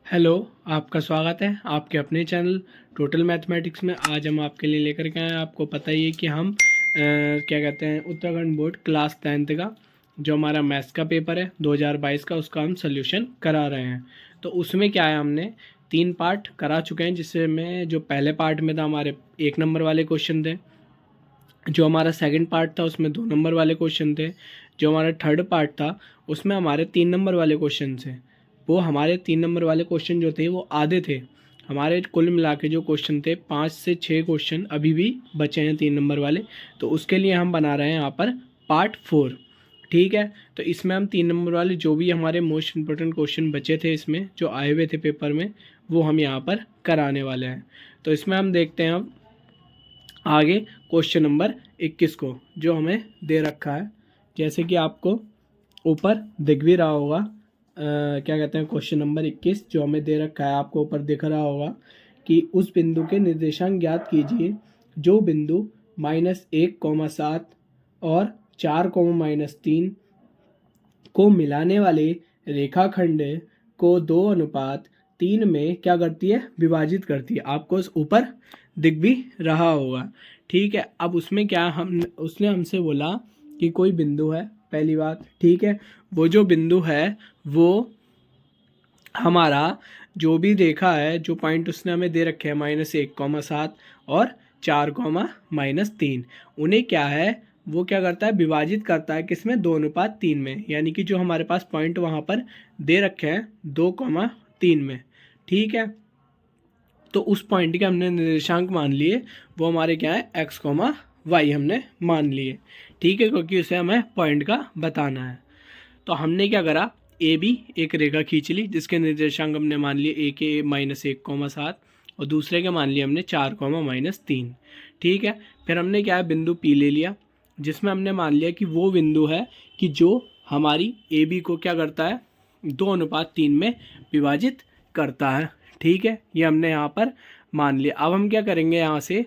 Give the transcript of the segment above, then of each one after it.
Hello, आपका स्वागत है आपके अपने चैनल टोटल मैथमेटिक्स में। आज हम आपके लिए लेकर के आए हैं। आपको पता ही है कि हम क्या कहते हैं, उत्तराखंड बोर्ड क्लास 10th का जो हमारा मैथ्स का पेपर है 2022 का, उसका हम सोल्यूशन करा रहे हैं। तो उसमें क्या है, हमने 3 पार्ट करा चुके हैं, जिसमें जो पहले पार्ट में था हमारे 1 नंबर वाले क्वेश्चन थे। जो हमारा सेकंड पार्ट था उसमें 2 नंबर वाले क्वेश्चन थे। जो हमारा थर्ड पार्ट था उसमें हमारे 3 नंबर वाले क्वेश्चन थे। वो हमारे 3 नंबर वाले क्वेश्चन जो थे वो आधे थे। हमारे कुल मिला के जो क्वेश्चन थे 5 से 6 क्वेश्चन अभी भी बचे हैं 3 नंबर वाले। तो उसके लिए हम बना रहे हैं यहाँ पर पार्ट 4। ठीक है, तो इसमें हम 3 नंबर वाले जो भी हमारे मोस्ट इंपॉर्टेंट क्वेश्चन बचे थे इसमें जो आए हुए थे पेपर में, वो हम यहाँ पर कराने वाले हैं। तो इसमें हम देखते हैं अब आगे क्वेश्चन नंबर 21 को, जो हमें दे रखा है। जैसे कि आपको ऊपर दिख भी रहा होगा, क्या कहते हैं, क्वेश्चन नंबर 21 जो हमें दे रखा है, आपको ऊपर दिख रहा होगा कि उस बिंदु के निर्देशांक ज्ञात कीजिए जो बिंदु -1, 7 और 4, -3 को मिलाने वाले रेखाखंड को 2:3 में क्या करती है, विभाजित करती है। आपको उस ऊपर दिख भी रहा होगा। ठीक है, अब उसमें क्या हम उसने हमसे बोला कि कोई बिंदु है, पहली बात। ठीक है, वो जो बिंदु है वो हमारा जो भी रेखा है, जो पॉइंट उसने हमें दे रखे हैं -1, 7 और 4, -3, उन्हें क्या है, वो क्या करता है, विभाजित करता है किसमें, 2:3 में। यानी कि जो हमारे पास पॉइंट वहाँ पर दे रखे हैं 2,3 में। ठीक है, तो उस पॉइंट के हमने निर्देशांक मान लिए, वो हमारे क्या है, x, y हमने मान लिए। ठीक है, क्योंकि उसे हमें पॉइंट का बताना है। तो हमने क्या करा, ए बी एक रेखा खींच ली जिसके निर्देशांक हमने मान लिए ए के -1, 7 और दूसरे के मान लिए हमने 4, -3। ठीक है, फिर हमने क्या है, बिंदु पी ले लिया जिसमें हमने मान लिया कि वो बिंदु है कि जो हमारी ए बी को क्या करता है, 2:3 में विभाजित करता है। ठीक है, ये हमने यहाँ पर मान लिया। अब हम क्या करेंगे, यहाँ से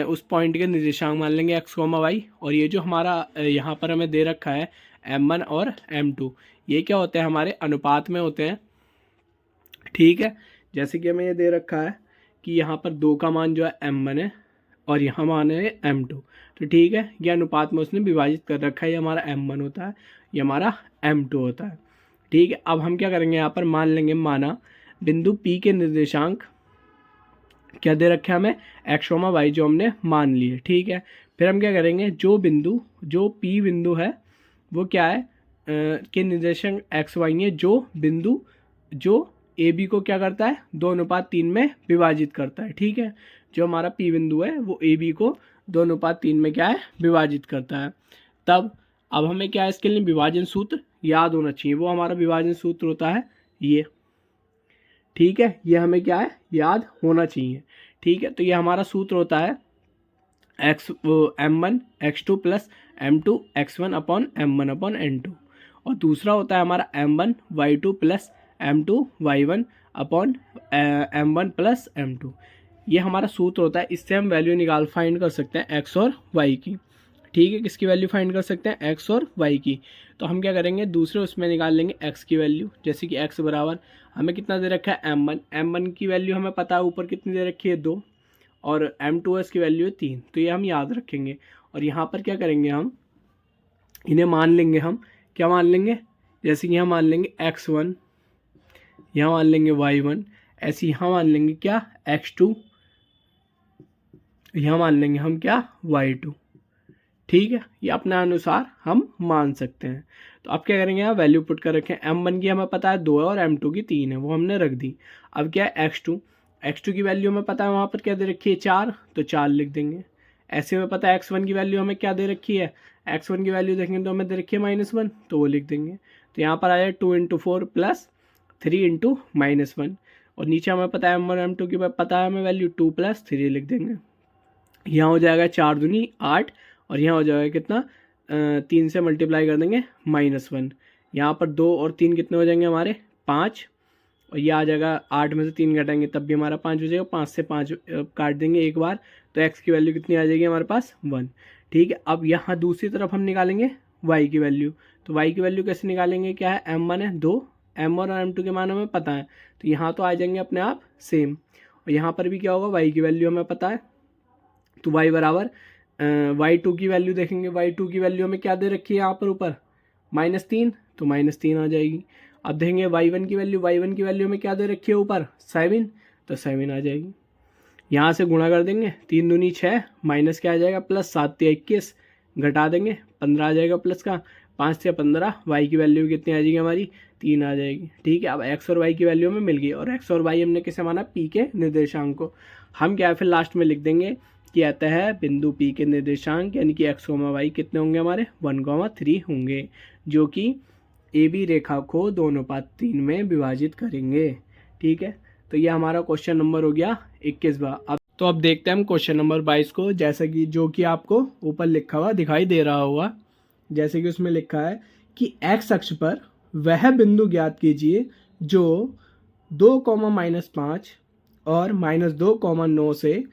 उस पॉइंट के निर्देशांक मान लेंगे x, y। और ये जो हमारा यहाँ पर हमें दे रखा है m1 और m2, ये क्या होते हैं, हमारे अनुपात में होते हैं। ठीक है, जैसे कि हमें ये दे रखा है कि यहाँ पर 2 का मान जो है m1 है और यहाँ मान है m2। तो ठीक है, ये अनुपात में उसने विभाजित कर रखा है। ये हमारा m1 होता है, ये हमारा m2 होता है। ठीक है, अब हम क्या करेंगे, यहाँ पर मान लेंगे, माना बिंदु P के निर्देशांक क्या दे रखे हैं हमें, x, y जो हमने मान लिए। ठीक है, फिर हम क्या करेंगे, जो P बिंदु है वो क्या है, के निर्देशांक x, y है, जो ए बी को क्या करता है, 2:3 में विभाजित करता है। ठीक है, जो हमारा P बिंदु है वो ए बी को 2:3 में क्या है, विभाजित करता है। तब अब हमें क्या है, इसके लिए विभाजन सूत्र याद होना चाहिए। वो हमारा विभाजन सूत्र होता है ये। ठीक है, ये हमें क्या है, याद होना चाहिए। ठीक है, तो ये हमारा सूत्र होता है m1 x2 plus m2 x1 upon m1 upon n2। और दूसरा होता है हमारा m1 y2 plus m2 y1 upon m1 plus m2। ये हमारा सूत्र होता है। इससे हम वैल्यू फाइंड कर सकते हैं x और y की। ठीक है, किसकी वैल्यू फाइंड कर सकते हैं, x और y की। तो हम क्या करेंगे, दूसरे उसमें निकाल लेंगे x की वैल्यू। जैसे कि x बराबर हमें कितना दे रखा है, m1 की वैल्यू हमें पता है ऊपर कितनी दे रखी है, 2, और m2 की वैल्यू है 3। तो ये हम याद रखेंगे। और यहाँ पर क्या करेंगे, हम इन्हें मान लेंगे। हम क्या मान लेंगे, जैसे कि यहाँ मान लेंगे x1, यहाँ मान लेंगे y1, ऐसे यहाँ मान लेंगे क्या, x2, यहाँ मान लेंगे हम क्या, y2। ठीक है, ये अपने अनुसार हम मान सकते हैं। तो अब क्या करेंगे, यहाँ वैल्यू पुट कर रखें। m1 की हमें पता है 2 है और m2 की 3 है, वो हमने रख दी। अब क्या है, x2 की वैल्यू हमें पता है वहाँ पर क्या दे रखी है, 4, तो 4 लिख देंगे। ऐसे में पता है x1 की वैल्यू हमें क्या दे रखी है, x1 की वैल्यू देखेंगे तो हमें दे रखी है -1, तो वो लिख देंगे। तो यहाँ पर आ जाए 2 × 4 प्लस 3 × -1। और नीचे हमें पता है m1 m2 की पता है हमें वैल्यू, 2 + 3 लिख देंगे। यहाँ हो जाएगा 4 दूनी 8, और यहाँ हो जाएगा कितना, 3 से मल्टीप्लाई कर देंगे -1। यहाँ पर 2 और 3 कितने हो जाएंगे हमारे, 5। और ये आ जाएगा 8 में से 3 घटाएंगे तब भी हमारा 5 हो जाएगा। 5 से 5 काट देंगे एक बार, तो x की वैल्यू कितनी आ जाएगी हमारे पास, 1। ठीक है, अब यहाँ दूसरी तरफ हम निकालेंगे y की वैल्यू। तो y की वैल्यू कैसे निकालेंगे, क्या है, m1 है 2, m और m2 के मान हमें पता है, तो यहाँ तो आ जाएंगे अपने आप सेम। और यहाँ पर भी क्या होगा, y की वैल्यू हमें पता है, तो y बराबर y2 की वैल्यू देखेंगे, y2 की वैल्यू हमें क्या दे रखी है यहाँ पर ऊपर -3, तो -3 आ जाएगी। अब देखेंगे y1 की वैल्यू, y1 की वैल्यू हमें क्या दे रखी है ऊपर 7, तो 7 आ जाएगी। यहाँ से गुणा कर देंगे, 3 दूनी 6, माइनस क्या आ जाएगा प्लस 7 या 21, घटा देंगे 15 आ जाएगा प्लस का, 5 से 15, y की वैल्यू कितनी आ जाएगी हमारी 3 आ जाएगी। ठीक है, अब x और y की वैल्यू हमें मिल गई, और x और y हमने किसे माना, p के निर्देशांक को। हम क्या है फिर लास्ट में लिख देंगे कि आता है बिंदु p के निर्देशांक यानी कि x, y कितने होंगे हमारे 1,3 होंगे, जो कि ए बी रेखा को 2:3 में विभाजित करेंगे। ठीक है, तो ये हमारा क्वेश्चन नंबर हो गया 21वां। अब देखते हैं हम क्वेश्चन नंबर 22 को, जैसे कि जो कि आपको ऊपर लिखा हुआ दिखाई दे रहा होगा। जैसे कि उसमें लिखा है कि x अक्ष पर वह बिंदु ज्ञात कीजिए जो 2,-5 और -2,9 से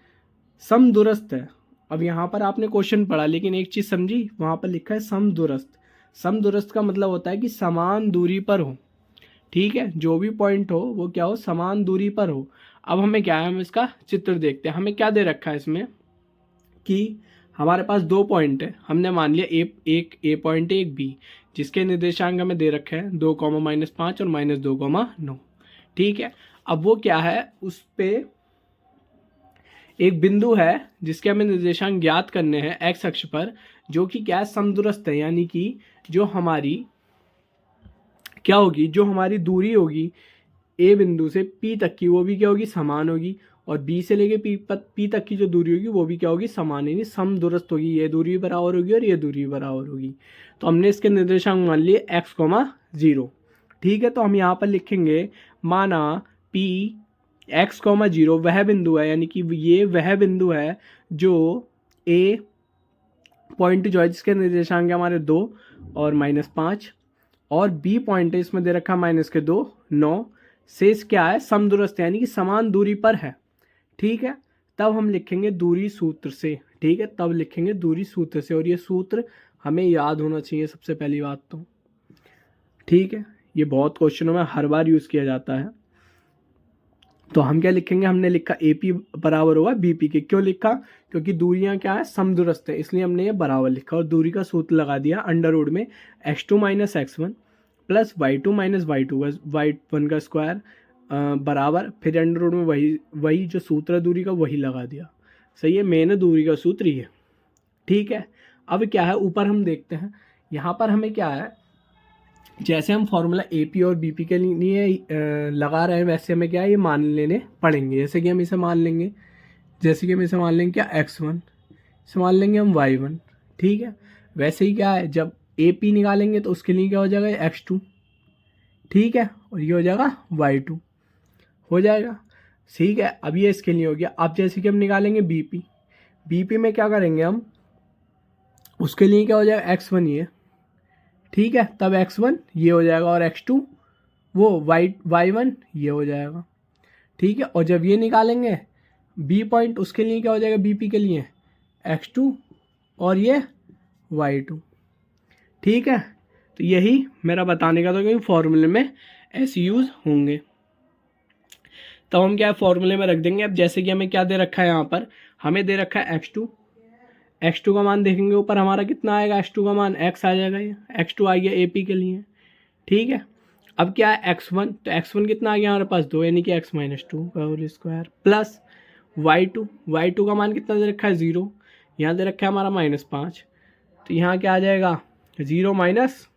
समदूरस्थ है। अब यहाँ पर आपने क्वेश्चन पढ़ा, लेकिन एक चीज़ समझी, वहाँ पर लिखा है समदूरस्थ। समदूरस्थ का मतलब होता है कि समान दूरी पर हो। ठीक है, जो भी पॉइंट हो वो क्या हो, समान दूरी पर हो। अब हमें क्या है, हम इसका चित्र देखते हैं। हमें क्या दे रखा है इसमें कि हमारे पास 2 पॉइंट है, हमने मान लिया एक ए पॉइंट है, एक बी, जिसके निर्देशांक हमें दे रखे हैं 2,-5 और -2,9। ठीक है, अब वो क्या है, उस पे एक बिंदु है जिसके हमें निर्देशांक ज्ञात करने हैं एक्स अक्ष पर, जो कि क्या है समदूरस्थ है, यानी कि जो हमारी क्या होगी, जो हमारी दूरी होगी ए बिंदु से पी तक की, वो भी क्या होगी समान होगी, और बी से लेके पी तक की जो दूरी होगी वो भी क्या होगी समान, यानी समदूरस्थ होगी। ये दूरी भी बराबर होगी और ये दूरी भी बराबर होगी। तो हमने इसके निर्देशांक मान लिए x, 0। ठीक है, तो हम यहाँ पर लिखेंगे माना p x, 0 वह बिंदु है, यानी कि ये वह बिंदु है जो a पॉइंट जो है जिसके निर्देशांक है हमारे 2 और -5, और बी पॉइंट है इसमें दे रखा -2, 9 से क्या है समदूरस्थ, यानी कि समान दूरी पर है। ठीक है, तब हम लिखेंगे दूरी सूत्र से। ठीक है, तब लिखेंगे दूरी सूत्र से, और ये सूत्र हमें याद होना चाहिए सबसे पहली बात तो। ठीक है, ये बहुत क्वेश्चनों में हर बार यूज़ किया जाता है। तो हम क्या लिखेंगे, हमने लिखा ए पी बराबर होगा बी पी के। क्यों लिखा, क्योंकि दूरियां क्या है समदूरस्थ है, इसलिए हमने ये बराबर लिखा, और दूरी का सूत्र लगा दिया अंडर रूट में x2 - x1 plus y2 - y1 का स्क्वायर बराबर, फिर अंडर रूट में वही जो सूत्र है दूरी का वही लगा दिया। सही है, मेन दूरी का सूत्र ये। ठीक है, अब क्या है ऊपर हम देखते हैं, यहाँ पर हमें क्या है, जैसे हम फॉर्मूला ए पी और बी पी के लिए लगा रहे हैं, वैसे हमें क्या है ये मान लेने पड़ेंगे। जैसे कि हम इसे मान लेंगे, क्या x1, इसे मान लेंगे हम y1। ठीक है, वैसे ही क्या है, जब ए पी निकालेंगे तो उसके लिए क्या हो जाएगा x2। ठीक है, और ये हो जाएगा y2 हो जाएगा। ठीक है, अब ये इसके लिए हो गया। अब जैसे कि हम निकालेंगे बी पी में क्या करेंगे हम, उसके लिए क्या हो जाएगा x1 ये। ठीक है, तब x1 ये हो जाएगा, और x2 वो y1 ये हो जाएगा। ठीक है, और जब ये निकालेंगे बी पॉइंट, उसके लिए क्या हो जाएगा बीपी के लिए x2 और ये y2। ठीक है, तो यही मेरा बताने का था कि फॉर्मूले में ऐसे यूज़ होंगे। तो हम क्या फॉर्मूले में रख देंगे। अब जैसे कि हमें क्या दे रखा है, यहाँ पर हमें दे रखा है x2 का मान देखेंगे ऊपर हमारा कितना आएगा, x2 का मान x आ जाएगा, ये x2 आ गया AP के लिए। ठीक है, अब क्या है x1, तो x1 कितना आ गया हमारे पास 2, यानी कि x - 2 का होल स्क्वायर प्लस y2 का मान कितना दे रखा है 0, यहाँ दे रखा है हमारा -5, तो यहाँ क्या आ जाएगा 0 -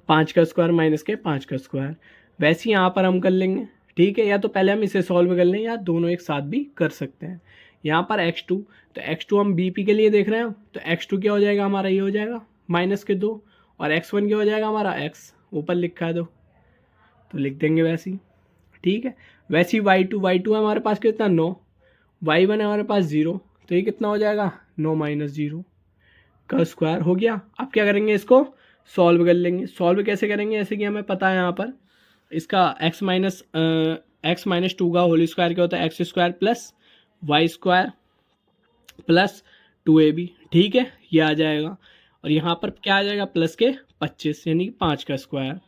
5 का स्क्वायर माइनस के 5 का स्क्वायर। वैसे ही यहाँ पर हम कर लेंगे। ठीक है, या तो पहले हम इसे सॉल्व कर लें या दोनों एक साथ भी कर सकते हैं। यहाँ पर x2, तो x2 हम BP के लिए देख रहे हैं, तो x2 क्या हो जाएगा हमारा, ये हो जाएगा -2, और x1 क्या हो जाएगा हमारा x ऊपर लिखा है तो लिख देंगे वैसे ही। ठीक है, वैसे ही y2 है हमारे पास कितना 9, y1 है हमारे पास 0, तो ये कितना हो जाएगा 9 - 0 का स्क्वायर हो गया। अब क्या करेंगे, इसको सॉल्व कर लेंगे। सॉल्व कैसे करेंगे, जैसे कि हमें पता है यहाँ पर इसका x - 2 का होल स्क्वायर क्या होता है x² plus y² plus 2ab। ठीक है, ये आ जाएगा, और यहाँ पर क्या आ जाएगा प्लस के 25 यानी कि 5 का स्क्वायर।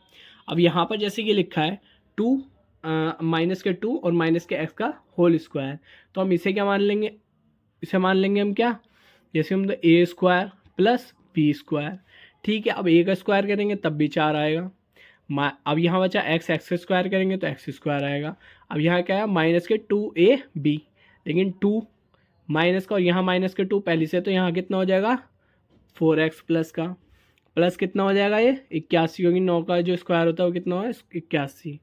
अब यहाँ पर जैसे कि लिखा है 2 माइनस के 2 और माइनस के x का होल स्क्वायर, तो हम इसे क्या मान लेंगे, इसे मान लेंगे हम क्या, जैसे हम तो ए स्क्वायर प्लस बी स्क्वायर। ठीक है, अब ए का स्क्वायर करेंगे तब भी 4 आएगा। अब यहाँ बचा एक्स स्क्वायर करेंगे तो एक्स स्क्वायर आएगा। अब यहाँ क्या है, माइनस के 2ab, लेकिन 2 माइनस का और यहाँ माइनस के 2 पहले से, तो यहाँ कितना हो जाएगा 4x प्लस का, प्लस कितना हो जाएगा ये 81, क्योंकि 9 का जो स्क्वायर होता है वो कितना है 81।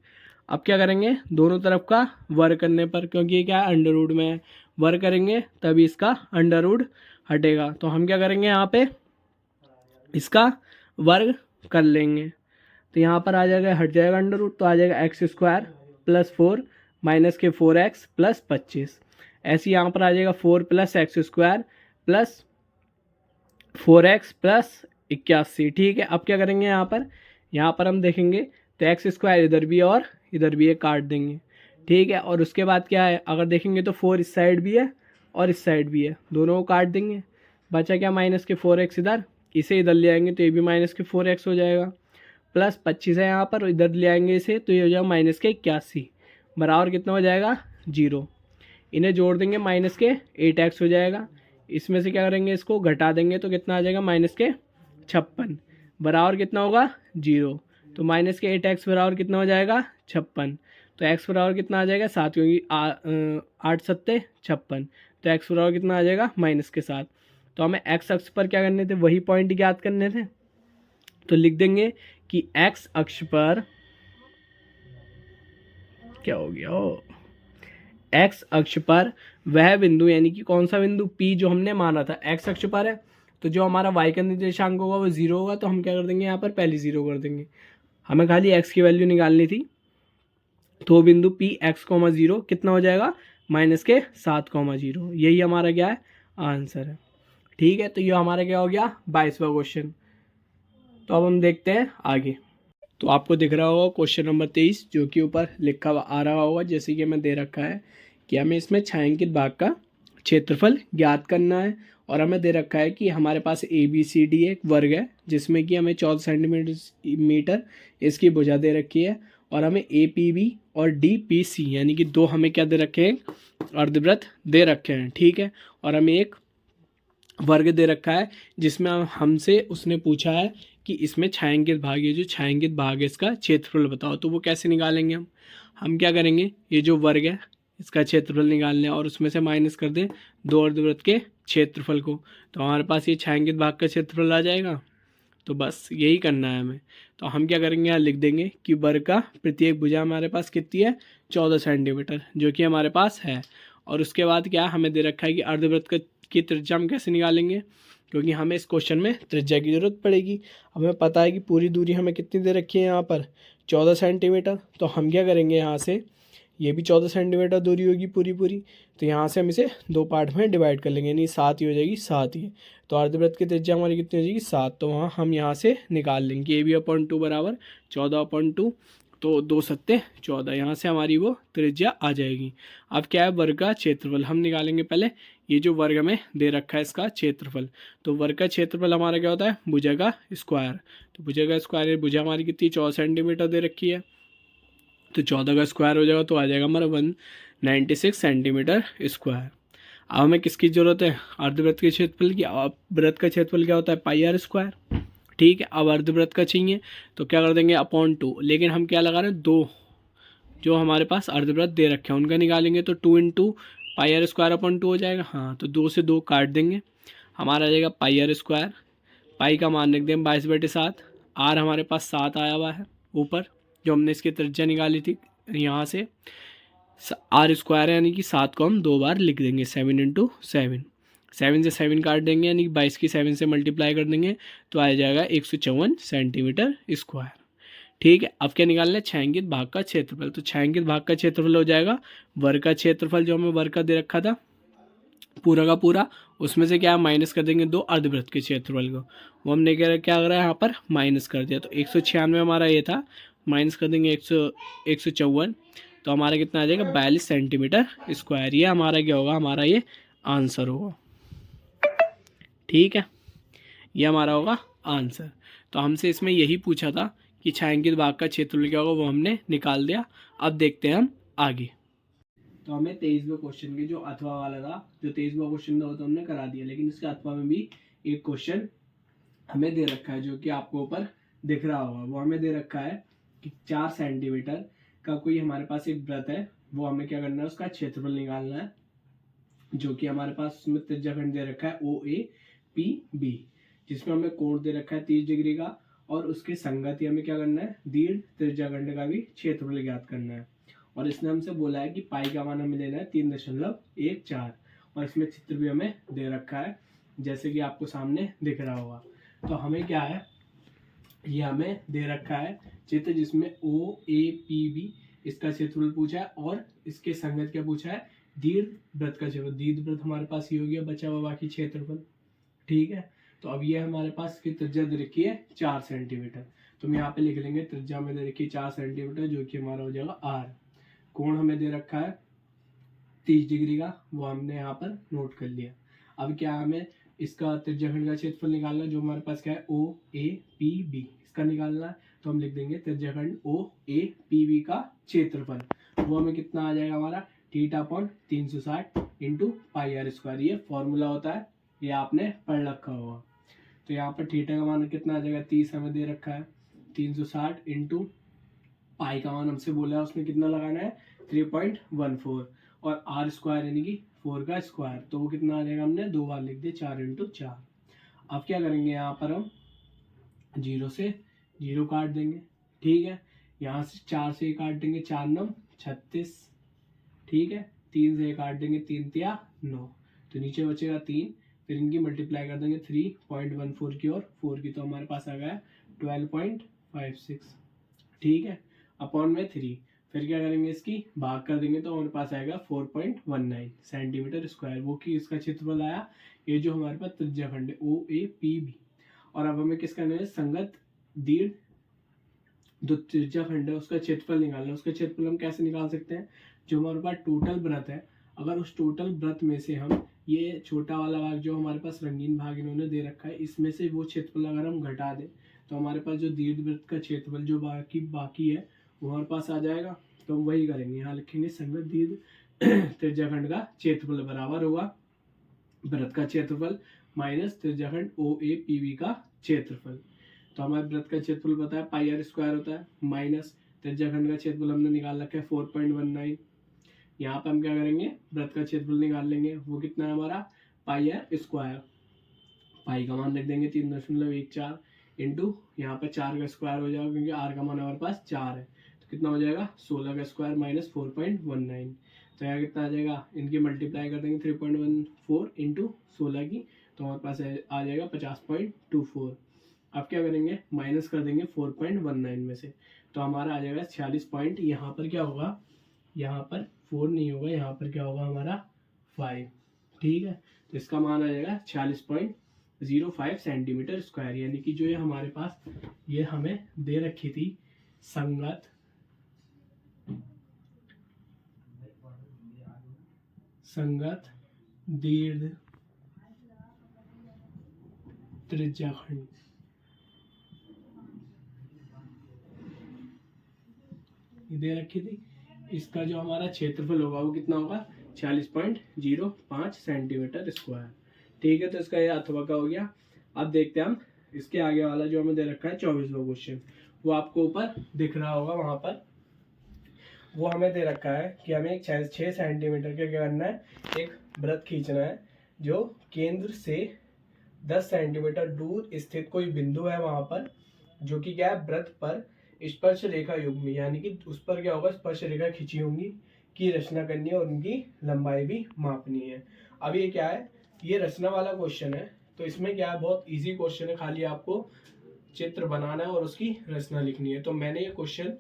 अब क्या करेंगे, दोनों तरफ का वर्ग करने पर, क्योंकि ये क्या है अंडर रूट में है, वर्ग करेंगे तभी इसका अंडर रूट हटेगा। तो हम क्या करेंगे, यहाँ पे इसका वर्ग कर लेंगे, तो यहाँ पर आ जाएगा, हट जाएगा अंडर रूट, तो आ जाएगा एक्स स्क्वायर प्लस 4 माइनस के 4x प्लस 25। ऐसे यहाँ पर आ जाएगा 4 plus x square plus 4x plus 81। ठीक है, अब क्या करेंगे, यहाँ पर हम देखेंगे तो एक्स स्क्वायर इधर भी और इधर भी है, काट देंगे। ठीक है, और उसके बाद क्या है, अगर देखेंगे तो 4 इस साइड भी है और इस साइड भी है, दोनों को काट देंगे। बचा क्या, माइनस के 4x इधर, इसे इधर ले आएंगे तो ये भी माइनस के 4x हो जाएगा, प्लस 25 है यहाँ पर, और इधर ले आएंगे इसे तो ये हो जाएगा माइनस के 81, बराबर कितना हो जाएगा 0। इन्हें जोड़ देंगे, माइनस के 8x हो जाएगा। इसमें से क्या करेंगे, इसको घटा देंगे तो कितना आ जाएगा माइनस के 56, बराबर कितना होगा 0। तो माइनस के 8x बराबर कितना हो जाएगा 56, तो x बराबर कितना आ जाएगा 7, क्योंकि 8 सत्ते 56, तो x बराबर कितना आ जाएगा माइनस के 7। तो हमें x अक्ष पर क्या करने थे, वही पॉइंट ज्ञात करने थे, तो लिख देंगे कि x अक्ष पर क्या हो गया, x अक्ष पर वह बिंदु, यानी कि कौन सा बिंदु P जो हमने माना था x अक्ष पर है, तो जो हमारा y का निर्देशांक होगा वो 0 होगा, तो हम क्या कर देंगे, यहाँ पर पहले 0 कर देंगे। हमें खाली x की वैल्यू निकालनी थी, तो बिंदु P x,0 कितना हो जाएगा माइनस के 7,0, यही हमारा क्या है आंसर है। ठीक है, तो ये हमारा क्या हो गया 22वां क्वेश्चन। तो अब हम देखते हैं आगे। तो आपको दिख रहा होगा क्वेश्चन नंबर 23, जो कि ऊपर लिखा हुआ आ रहा होगा, जैसे कि हमें दे रखा है कि हमें इसमें छायांकित भाग का क्षेत्रफल ज्ञात करना है, और हमें दे रखा है कि हमारे पास ABCD एक वर्ग है, जिसमें कि हमें 14 सेंटीमीटर इसकी भुजा दे रखी है, और हमें APB और DPC यानी कि दो हमें क्या दे रखे हैं, अर्धवृत्त दे रखे हैं। ठीक है, और हमें एक वर्ग दे रखा है, जिसमें हमसे उसने पूछा है कि इसमें छायांकित भाग, ये जो छायांकित भाग है इसका क्षेत्रफल बताओ। तो वो कैसे निकालेंगे, हम क्या करेंगे, ये जो वर्ग है इसका क्षेत्रफल निकालने, और उसमें से माइनस कर दें दो अर्धवृत्त के क्षेत्रफल को, तो हमारे पास ये छायांकित भाग का क्षेत्रफल आ जाएगा। तो बस यही करना है हमें। तो हम क्या करेंगे, यहाँ लिख देंगे कि वर्ग का प्रत्येक भुजा हमारे पास कितनी है 14 सेंटीमीटर, जो कि हमारे पास है। और उसके बाद क्या हमें दे रखा है कि अर्धवृत्त की त्रिज्या हम कैसे निकालेंगे, क्योंकि हमें इस क्वेश्चन में त्रिज्या की जरूरत पड़ेगी। हमें पता है कि पूरी दूरी हमें कितनी दे रखी है यहाँ पर 14 सेंटीमीटर, तो हम क्या करेंगे, यहाँ से ये भी 14 सेंटीमीटर दूरी होगी पूरी, तो यहाँ से हम इसे दो पार्ट में डिवाइड कर लेंगे, यानी 7 ही हो जाएगी 7 ही। तो अर्धवृत्त की त्रिज्या हमारी कितनी हो जाएगी 7, तो वहाँ हम यहाँ से निकाल लेंगे AB/2 बराबर 14/2, तो 2 सत्ते 14, यहाँ से हमारी वो त्रिज्या आ जाएगी। अब क्या है, वर्ग का क्षेत्रफल हम निकालेंगे। पहले ये जो वर्ग में दे रखा है इसका क्षेत्रफल, तो वर्ग का क्षेत्रफल हमारा क्या होता है भुजा का स्क्वायर, तो भुजा का स्क्वायर, भुजा हमारी कितनी 14 सेंटीमीटर दे रखी है, तो 14 का स्क्वायर हो जाएगा, तो आ जाएगा हमारा 196 सेंटीमीटर स्क्वायर। अब हमें किसकी ज़रूरत है, अर्धवृत्त के क्षेत्रफल की। अब वृत्त का क्षेत्रफल क्या होता है πr²। ठीक है, अब अर्धवृत्त का चाहिए तो क्या कर देंगे /2, लेकिन हम क्या लगा रहे हैं, दो जो हमारे पास अर्धवृत्त दे रखे हैं उनका निकालेंगे, तो 2 × πr² हो जाएगा। हाँ, तो 2 से 2 काट देंगे, हमारा आ जाएगा πr²। पाई का मान रख दें 22/7, आर हमारे पास 7 आया हुआ है ऊपर, जो हमने इसकी त्रिज्या निकाली थी यहाँ से। r² है, यानी कि 7 को हम 2 बार लिख देंगे, 7 × 7, 7 से 7 काट देंगे, यानी कि 22 की 7 से मल्टीप्लाई कर देंगे, तो आ जाएगा 154 सेंटीमीटर स्क्वायर। ठीक है, अब क्या निकालना है, छायांकित भाग का क्षेत्रफल। तो छायांकित भाग का क्षेत्रफल हो जाएगा वर्ग का क्षेत्रफल, जो हमें वर्ग का दे रखा था पूरा का पूरा, उसमें से क्या माइनस कर देंगे दो अर्धवृत्त के क्षेत्रफल को, वो हमने क्या करा है यहाँ पर माइनस कर दिया। तो 196 हमारा ये था, माइनस कर देंगे 154, तो हमारा कितना आ जाएगा 42 सेंटीमीटर स्क्वायर। ये हमारा क्या होगा, हमारा ये आंसर होगा। ठीक है, ये हमारा होगा आंसर। तो हमसे इसमें यही पूछा था कि छायांकित भाग का क्षेत्रफल क्या होगा वो हमने निकाल दिया। अब देखते हैं हम आगे। तो हमें 23वें क्वेश्चन के जो अथवा वाला था, जो 23वां क्वेश्चन था वो तो हमने करा दिया, लेकिन इसके अथवा में भी एक क्वेश्चन हमें दे रखा है जो कि आपको ऊपर दिख रहा होगा। वो हमें दे रखा है कि 4 सेंटीमीटर का कोई हमारे पास एक वृत्त है, वो हमें क्या करना है, उसका क्षेत्रफल निकालना है, जो कि हमारे पास उसमें त्रिज्याखंड दे रखा है OAPB, जिसमें हमें कोण दे रखा है 30 डिग्री का, और उसके संगति हमें क्या करना है, दीर्घ त्रिज्याखंड का भी क्षेत्रफल ज्ञात करना है। और इसने हमसे बोला है कि पाई का मान हमें देना है 3.14, और इसमें चित्र भी हमें दे रखा है जैसे कि आपको सामने दिख रहा होगा। तो हमें क्या है, ये हमें दे रखा है चित्र जिसमें OAPB इसका क्षेत्रफल पूछा है, और इसके संगत क्या पूछा है, दीर्घ वृत्त का क्षेत्रफल। दीर्घ वृत्त हमारे पास ये हो गया, बचा हुआ बाकी क्षेत्रफल। ठीक है, तो अब ये हमारे पास इसकी त्रिज्या दे रखी है 4 सेंटीमीटर, तो हम यहाँ पे लिख लेंगे त्रिज्या में दे रखी है 4 सेंटीमीटर, जो कि हमारा हो जाएगा R। कोण हमें दे रखा है 30 डिग्री का, वो हमने यहाँ पर नोट कर लिया। अब क्या हमें इसका त्रिज्याखंड का क्षेत्रफल निकालना, जो हमारे पास क्या है OAPB, इसका निकालना है। तो हम लिख देंगे त्रिज्याखंड OAPB का क्षेत्रफल, वो हमें कितना आ जाएगा, हमारा θ/360 इंटू πr²। ये फॉर्मूला होता है, ये आपने पढ़ रखा होगा। तो यहाँ पर थीटा का मान कितना आ जाएगा, 30 हमें दे रखा है, 360 इंटू पाई का मान हमसे बोला है उसमें कितना लगाना है, 3.14, और r² यानी कि 4 का स्क्वायर, तो वो कितना आ जाएगा, हमने 2 बार लिख दिया, 4 इंटू 4। अब क्या करेंगे, यहाँ पर हम 0 से 0 काट देंगे। ठीक है, यहाँ से 4 से काट देंगे, 4 9 36। ठीक है, 3 से काट देंगे, 3 3 9, तो नीचे बचेगा 3। फिर इनकी मल्टीप्लाई कर देंगे 3.14 की और 4 की, तो हमारे पास आ गया 12.56। ठीक है, अपॉन में 3। फिर क्या करेंगे, इसकी भाग कर देंगे, तो हमारे पास आएगा 4.19 सेंटीमीटर स्क्वायर, वो कि इसका क्षेत्रफल आया। ये जो हमारे पास त्रिज्याखंड है OAPB। और अब हमें किस करना है, संगत दीर्घ जो त्रिज्याखंड है उसका क्षेत्रफल निकालना है। उसका क्षेत्रफल हम कैसे निकाल सकते हैं, जो हमारे पास टोटल वृत्त है, अगर उस टोटल वृत्त में से हम ये छोटा वाला भाग जो हमारे पास रंगीन भाग इन्होंने दे रखा है, इसमें से वो क्षेत्रफल अगर हम घटा दें, तो हमारे पास जो दीर्घवृत्त का क्षेत्रफल जो बाकी है वो हमारे पास आ जाएगा। तो हम वही करेंगे, यहाँ लिखेंगे संगत दीर्घ त्रिज्याखंड का क्षेत्रफल बराबर होगा वृत्त का क्षेत्रफल माइनस त्रिज्याखंड OAPB का क्षेत्रफल। तो हमारे वृत्त का क्षेत्रफल पता है πr² होता है, माइनस त्रिज्याखंड का क्षेत्रफल हमने निकाल रखा है 4.19। यहाँ पे हम क्या करेंगे, वृत्त का क्षेत्रफल निकाल लेंगे, वो कितना है हमारा πr²। पाई का मान रख देंगे 3.14 इंटू यहाँ पे 4 का स्क्वायर हो जाएगा, क्योंकि r का मान हमारे पास 4 है, तो कितना हो जाएगा 16 का स्क्वायर माइनस 4.19। तो यहाँ कितना आ जाएगा, इनकी मल्टीप्लाई कर देंगे 3.14 इंटू 16 की, तो हमारे पास आ जाएगा 50.24। अब क्या करेंगे, माइनस कर देंगे 4.19 में से, तो हमारा आ जाएगा 46 पॉइंट। यहाँ पर क्या होगा, यहाँ पर 4 नहीं होगा, यहाँ पर क्या होगा हमारा 5। ठीक है, तो इसका मान आ जाएगा 46.05 सेंटीमीटर स्क्वायर, यानी कि जो ये हमारे पास ये हमें दे रखी थी संगत दीर्घ त्रिज्याखंड, दे रखी थी, इसका जो हमारा क्षेत्रफल होगा वो कितना होगा, 46.05 सेंटीमीटर स्क्वायर। ठीक है, तो इसका ये अथवा का हो गया। अब देखते हैं हम इसके आगे वाला जो हमें दे रखा है 24वां क्वेश्चन, वो आपको ऊपर दिख रहा होगा। वहां पर वो हमें दे रखा है कि हमें एक 6 सेंटीमीटर का क्या करना है, एक वृत्त खींचना है, जो केंद्र से 10 सेंटीमीटर दूर स्थित कोई बिंदु है वहां पर, जो कि क्या है, वृत्त पर स्पर्श रेखा युग्मी, यानी कि उस पर क्या होगा, स्पर्श रेखा खींची होंगी की रचना करनी है, और उनकी लंबाई भी मापनी है। अब ये क्या है, ये रचना वाला क्वेश्चन है, तो इसमें क्या है, बहुत इजी क्वेश्चन है, खाली आपको चित्र बनाना है और उसकी रचना लिखनी है। तो मैंने ये क्वेश्चन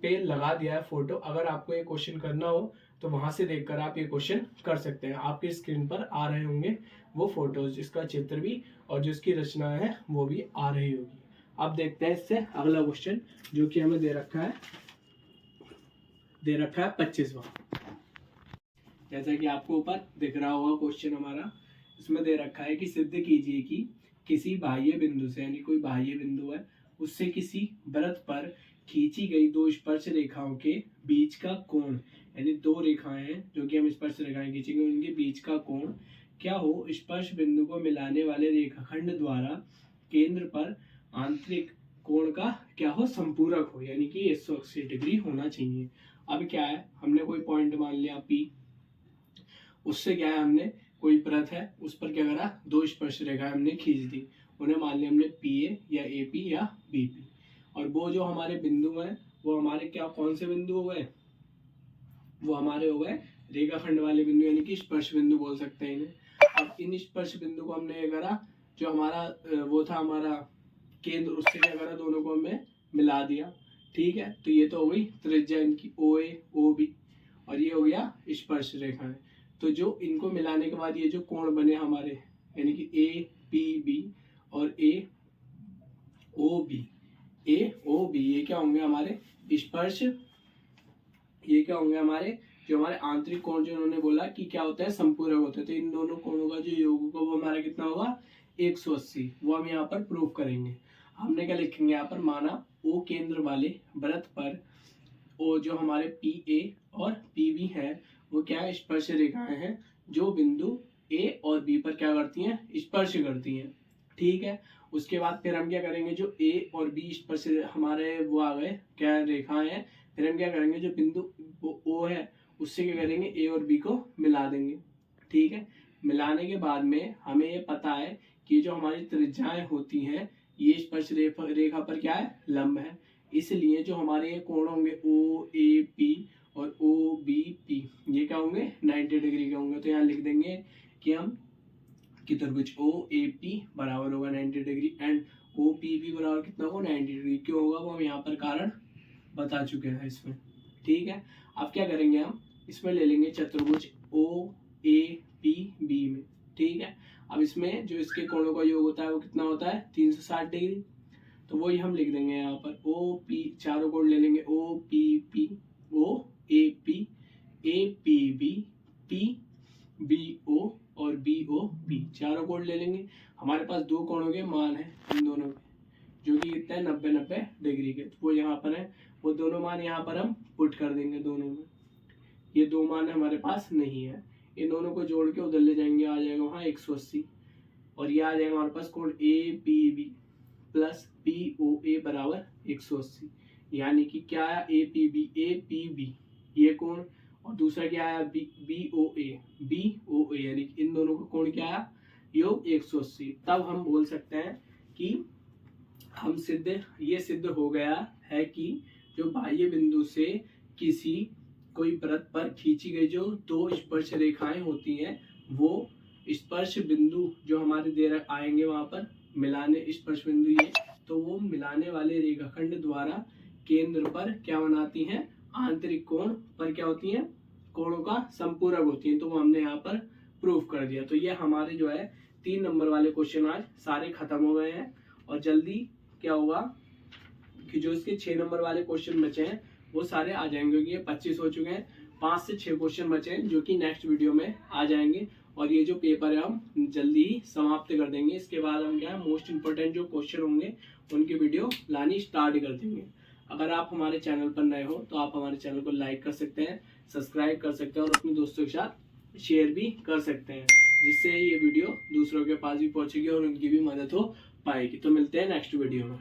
पे लगा दिया है फोटो, अगर आपको ये क्वेश्चन करना हो तो वहां से देखकर आप ये क्वेश्चन कर सकते हैं। आपकी स्क्रीन पर आ रहे होंगे वो फोटोज, इसका चित्र भी और जो इसकी रचना है वो भी आ रही होगी। अब देखते हैं इससे अगला क्वेश्चन, जो कि हमें दे रखा है 25वां। जैसा कि आपको ऊपर दिख रहा होगा क्वेश्चन हमारा, इसमें दे रखा है कि सिद्ध कीजिए कि किसी बाह्य बिंदु से, यानी कोई बाह्य बिंदु है उससे किसी वृत्त पर खींची गई दो स्पर्श रेखाओं के बीच का कोण, यानी दो रेखाएं हैं जो कि हम स्पर्श रेखाएं खींचेंगे, उनके बीच का कोण क्या हो, स्पर्श बिंदु को मिलाने वाले रेखाखंड द्वारा केंद्र पर आंतरिक कोण का क्या हो, संपूरक हो, यानी कि 180 डिग्री होना चाहिए। अब क्या है, हमने कोई पॉइंट मान लिया P, उससे क्या है, हमने कोई वृत्त है उस पर क्या करा, दो स्पर्श रेखाएं हमने खींच दी, उन्हें मान लिया हमने PA या AP या BP, और वो जो हमारे बिंदु हैं वो हमारे क्या, कौन से बिंदु हो गए, वो हमारे हो गए रेखाखंड वाले बिंदु, यानी कि स्पर्श बिंदु बोल सकते हैं इन्हें। अब इन स्पर्श बिंदु को हमने ये करा, जो हमारा वो था हमारा केंद्र, उससे क्या करा, दोनों को हमने मिला दिया। ठीक है, तो ये तो हो गई त्रिज्या इनकी OA OB, और ये हो गया स्पर्श रेखाएं। तो जो इनको मिलाने के बाद ये जो कोण बने हमारे, यानी कि APB और AOB, ये क्या होंगे हमारे स्पर्श, ये क्या होंगे हमारे, जो हमारे आंतरिक कोण, जो इन्होंने बोला कि क्या होता है, संपूरक होता है, तो इन दोनों कोणों का जो योग होगा वो हमारा कितना होगा, 180। वो हम यहाँ पर प्रूव करेंगे। हमने क्या लिखेंगे यहाँ पर, माना O केंद्र वाले वृत्त पर O जो हमारे PA और PB है वो क्या है, स्पर्श रेखाएं हैं जो बिंदु A और B पर क्या करती हैं, स्पर्श करती हैं। ठीक है, उसके बाद फिर हम क्या करेंगे, जो A और B स्पर्श हमारे वो आ गए क्या, रेखाएं हैं, फिर हम क्या करेंगे, जो बिंदु O है उससे क्या करेंगे, A और B को मिला देंगे। ठीक है, मिलाने के बाद में हमें ये पता है कि जो हमारी त्रिज्याएं होती हैं ये स्पर्श रेखा पर क्या है, लंब है, इसलिए जो हमारे ये कोण होंगे OAP और OBP ये क्या होंगे, 90 डिग्री के होंगे। तो यहाँ लिख देंगे कि हम कि त्रिभुज OAP बराबर होगा 90 डिग्री एंड OPB बराबर कितना होगा, 90 डिग्री। क्यों होगा वो हम यहाँ पर कारण बता चुके हैं इसमें। ठीक है, अब क्या करेंगे, हम इसमें ले लेंगे चतुर्भुज OAPB में। ठीक है, अब इसमें जो इसके कोणों का योग होता है वो कितना होता है, 360 डिग्री। तो वही हम लिख देंगे यहाँ पर OP, चारों कोण ले लेंगे, OPP OAP APB PBO और BOP, चारों कोण ले लेंगे। हमारे पास दो कोणों के मान है इन दोनों के, जो कि कितने हैं, 90-90 डिग्री के, तो वो यहाँ पर है, वो दोनों मान यहाँ पर हम पुट कर देंगे दोनों में। ये दो मान हमारे पास नहीं है, इन दोनों को जोड़ के उधर ले जाएंगे, आ जाएगा वहाँ 180, और ये आ जाएगा हमारे पास कोण APB प्लस POA बराबर 180, यानी कि क्या आया, APB ये कोण, और दूसरा क्या आया, BOA, यानी कि इन दोनों का कोण क्या आया, योग 180। तब हम बोल सकते हैं कि हम ये सिद्ध हो गया है कि जो बाह्य बिंदु से किसी कोई वृत्त पर खींची गई जो दो स्पर्श रेखाएं होती हैं वो स्पर्श बिंदु जो हमारे दे आएंगे वहां पर मिलाने, स्पर्श बिंदु ये, तो वो मिलाने वाले रेखाखंड द्वारा केंद्र पर क्या बनाती हैं, आंतरिक कोण पर क्या होती हैं, कोणों का संपूरक होती हैं। तो वो हमने यहाँ पर प्रूफ कर दिया। तो ये हमारे जो है 3 नंबर वाले क्वेश्चन आज सारे खत्म हो गए हैं, और जल्दी क्या होगा कि जो इसके 6 नंबर वाले क्वेश्चन बचे हैं वो सारे आ जाएंगे, क्योंकि ये 25 हो चुके हैं, 5 से 6 क्वेश्चन बचे हैं जो कि नेक्स्ट वीडियो में आ जाएंगे, और ये जो पेपर है हम जल्दी ही समाप्त कर देंगे। इसके बाद हम क्या है, मोस्ट इंपोर्टेंट जो क्वेश्चन होंगे उनकी वीडियो लानी स्टार्ट कर देंगे। अगर आप हमारे चैनल पर नए हो तो आप हमारे चैनल को लाइक कर सकते हैं, सब्सक्राइब कर सकते हैं और अपने दोस्तों के साथ शेयर भी कर सकते हैं, जिससे ये वीडियो दूसरों के पास भी पहुंचेगी और उनकी भी मदद हो पाएगी। तो मिलते हैं नेक्स्ट वीडियो में।